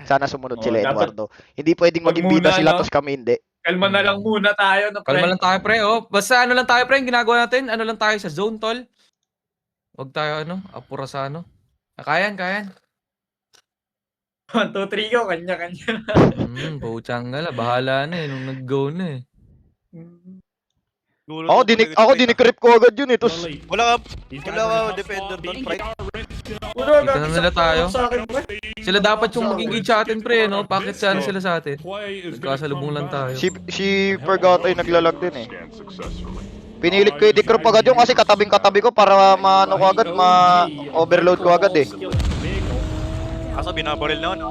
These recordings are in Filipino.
Sana sumunod sila, dapat- Eduardo. Hindi pwedeng Wag maging bida muna, sila, no? tapos kami hindi. Kalma na lang muna tayo. No, Kalma lang tayo, pre. Oh. Basta ano lang tayo, pre. Yung ginagawa natin, ano lang tayo sa zone, tol. Huwag tayo, apura sa ano. Kayan. 1, 2, 3 go. Kanya-kanya. Puchang gala. Bahala na eh, nung nag-go na eh. Ako dinikrip ko agad yun eh. Tapos, Wala ka defender doon, Pride. Dito na nila tayo. Sila dapat yung magiging sa atin, pre, no? Bakit sana sila sa atin? Nagkasalubong lang tayo. si Pergato yung naglalag din eh. Pinilit ko i-decrypt agad yun kasi katabing-katabi ko para ma-ano ko agad, ma-overload ko agad eh. Kaso binabaril na ako.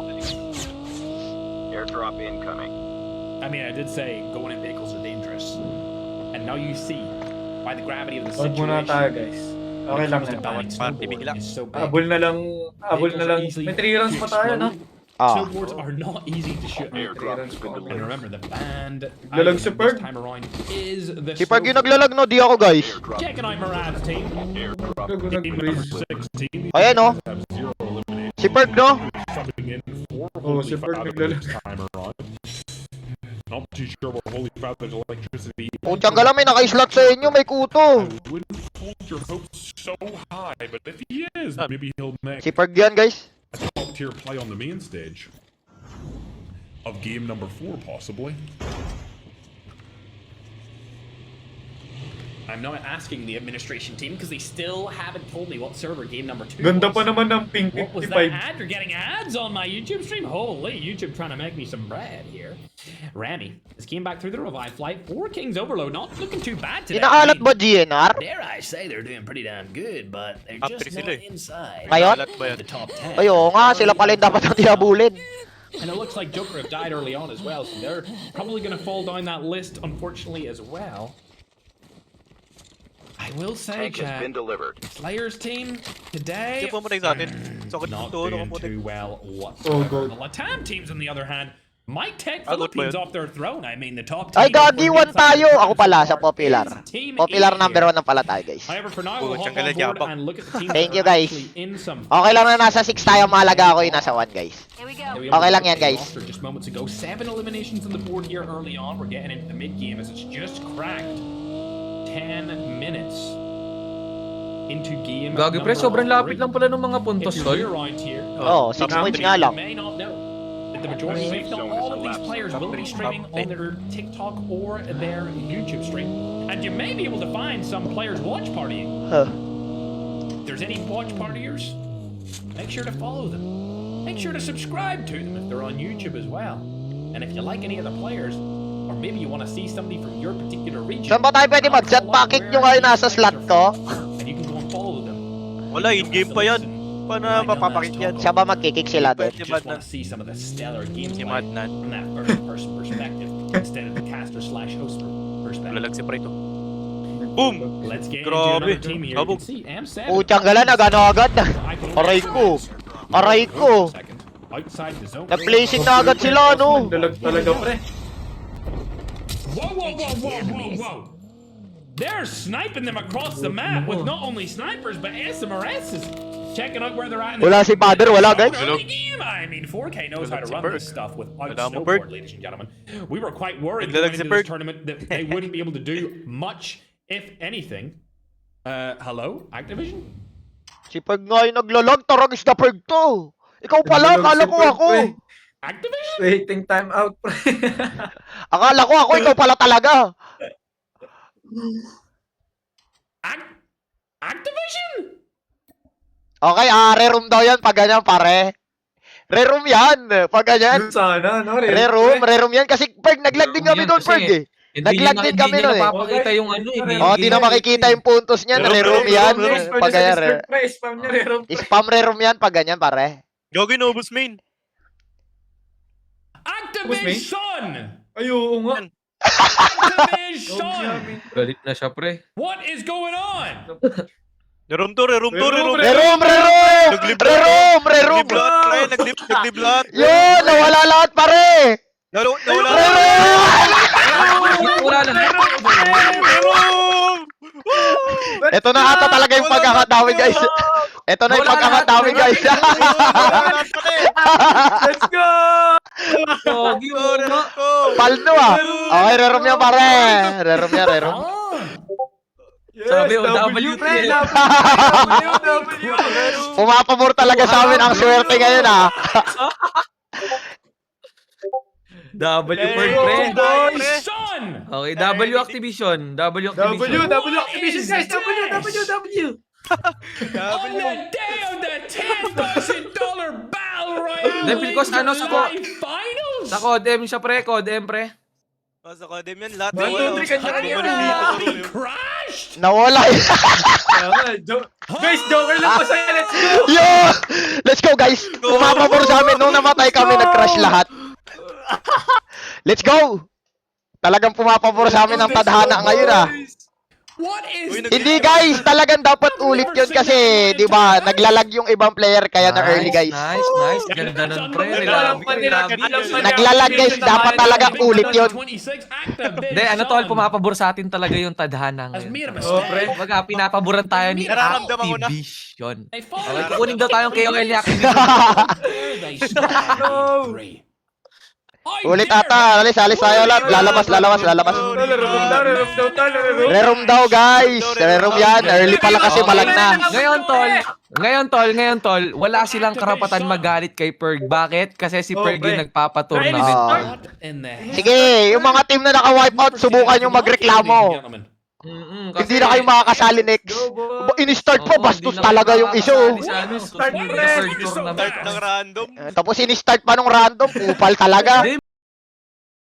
Airdrop incoming. I mean, I did say going in vehicles are dangerous. And now you see, by the gravity of the Wag muna situation, tayo, guys. Okay lang yan. Bigla. is so big. Abol na lang. May 3 rounds pa tayo, no? Snowboards are not easy to shoot. Airdrop's been And delivered. remember, the band Lalag item si this Perg. time around is the Si Perg yung naglalag no, di ako guys. Checking out Murad's team. Airdrop Gago nag-freeze. Ayan oh. Si Perg no? Oh, si Perg naglalag. Not too sure what Holy Father's electricity is. Puchang gala, may naka-slot sa inyo, may kuto. I wouldn't hold your hopes so high, but if he is, maybe he'll make Si Perg yan guys. a top-tier play on the main stage of game number 4, possibly. I'm not asking the administration team because they still haven't told me what server game number 2 Ganda was. pa naman ng pink What was that 55. ad? You're getting ads on my YouTube stream? Holy, YouTube trying to make me some bread here. Rami has came back through the revive flight. 4 Kings Overload, not looking too bad today. Inaalat ba GNR? Dare I say they're doing pretty damn good, but they're Top just three not sila eh. inside Ngayon? Alat ba yan? the top 10. Ay oo nga, sila pala yung dapat ang dihabulin. And it looks like Joker have died early on as well, so they're probably going to fall down that list, unfortunately, as well. I will say, Tank has been chat, delivered. Slayer's team today Hindi pumunta sa atin. Sakit not to, doing pumunta. too well Oh, whatsoever. God. The Latam teams, on the other hand, might take Agot ba Philippines yun? off their throne. I mean, the top Ay team gagi, over 1 tayo. inside Ako pala sa popular. is Team Popular E number here. 1 ng pala tayo guys. However, for now, Oh, we'll hop tiyanggalan on board yabang. and look at the teams Thank that you, are guys. actually in some Okay lang na nasa 6 tayo, mahalaga ako yung nasa 1 guys. Okay Okay lang yan, guys. Just moments ago, 7 eliminations on the board here early on. We're getting into the mid game as it's just cracked 10 minutes into game. Gagi, pre. number Sobrang lapit 3. lang pala ng mga puntos, If you're tol. new around here, Oo, 6 points nga lang. you may not know that the majority, if not all of these players, will be streaming on their TikTok or their YouTube stream, and you may be able to find some players watch partying. Huh. If there's any watch partiers, make sure to follow them. Make sure to subscribe to them if they're on YouTube as well. And if you like any of the players, or maybe you want to see somebody from your particular region, Saan ba tayo pwede mag-chat? Bakit nyo kayo nasa slot ko? and you can go and follow them. Wala, in-game pa yan. Paano mapapakit yan? Siya ba magkikik sila doon? Just want to see some of the stellar Si gameplay Madnan. from that first-person perspective instead of the caster/host perspective. Wala lang si Pride to. Boom! Let's get into Grabe. another team here. You Kabog. can see M7. Puchang gala, nagano agad na. Aray ko. Aray ko. Outside the zone. Nag-placing na agad sila, no? Dalag talaga, pre. Whoa. They're sniping them across the map with not only snipers but SMRSs. Checking out where they're at. In Wala si Father, wala guys. Early game. I mean, 4K knows how to run this stuff without Wala mo, snowboard, Berg. ladies and gentlemen. We were quite worried Naglalag going si into this Berg. tournament that they wouldn't be able to do much, if anything. Hello, Activision? Si Perg nga yung naglalag, tarag is the Perg to. Ikaw pala, akala ko ako. Activision? Waiting time out, pre. Akala ko ako, ikaw pala talaga. Activision? Okay, re-room daw yan pag ganyan, pare. Re-room yan, pag ganyan. Yun sana, no? Re-room yan. Kasi Perg, naglag din kami Yan, doon, kasi Perg eh. Naglag din kami nun nun eh. napapakita yung ano eh. Oh, di na makikita yung puntos niyan, re-room yan. Pag ganyan, Spam niya, re-room. spam re-room yan pag ganyan, pare. Gagawin na ubus main. Activision! Ay, oo nga. Activision! Galit na siya, pre. What is going on? Reroom to. Re-room! Nagliblat, pre. Nagliblat. Yun, nawala lahat, pare. Nawala. Wala na. Reroom! Ito na ata talaga yung pagkakatawi, guys. Ito na yung pagkakatawi, guys. Let's go! Pogi mo nga. Paldo ah. Okay, rerom yan pare. Rerom yan, rerom. Yes, Sabi, OW, pre, eh. W. Pumapabor talaga sa amin ang swerte ngayon ah. W for Hey, friend. pre. Son! Okay, W Activision. W Activision. W Activision guys, W. On the day of the $10,000 Battle Royale Hindi, feel ko sa ano, sa ko- Finals! Sa Codem siya pre, Codem pre. Sa Codem yan, lahat. One, two, three, kanya-kanya na. Crashed! Nawala Kaya nga, guys, joker lang po sa'yo. Let's go! Yo! Let's go guys! Pumapabor sa amin. Nung namatay kami, nag-crash lahat. Let's go! Talagang pumapabor sa amin ang tadhana ngayon ah. What is Uy, Hindi guys, talagang dapat ulit yun kasi, di ba, naglalag yung ibang player kaya na early guys. Nice. Ganda nun pre. Relabi. Naglalag guys, dapat talagang ulit yun. 26 active. Hindi, ano tol, pumapabor sa atin talaga yung tadhana Has made a ngayon. Oh, mistake. pre. Baga, pinapaboran tayo ni Nararamdaman ko na. Activision. They fall Okay, out. kukunin daw tayong KOL ni Activision. They strike in three. I Ulit dare ata, alis tayo lahat. Lalabas. Rerom daw guys. Rerom yan. Early pa lang kasi malag na. Ngayon tol, wala silang karapatan magalit kay Perg. Bakit? Kasi si Perg pre. yung nagpapatournament. Ah. What in the hell? Sige, yung mga team na naka-wipeout, subukan yung magreklamo. Hindi na kayo makakasali next. In-start pa, bastos talaga yung iso. Start Start, pre. pre. Tournament. Start ng random. Tapos in-start pa nung random, upal talaga.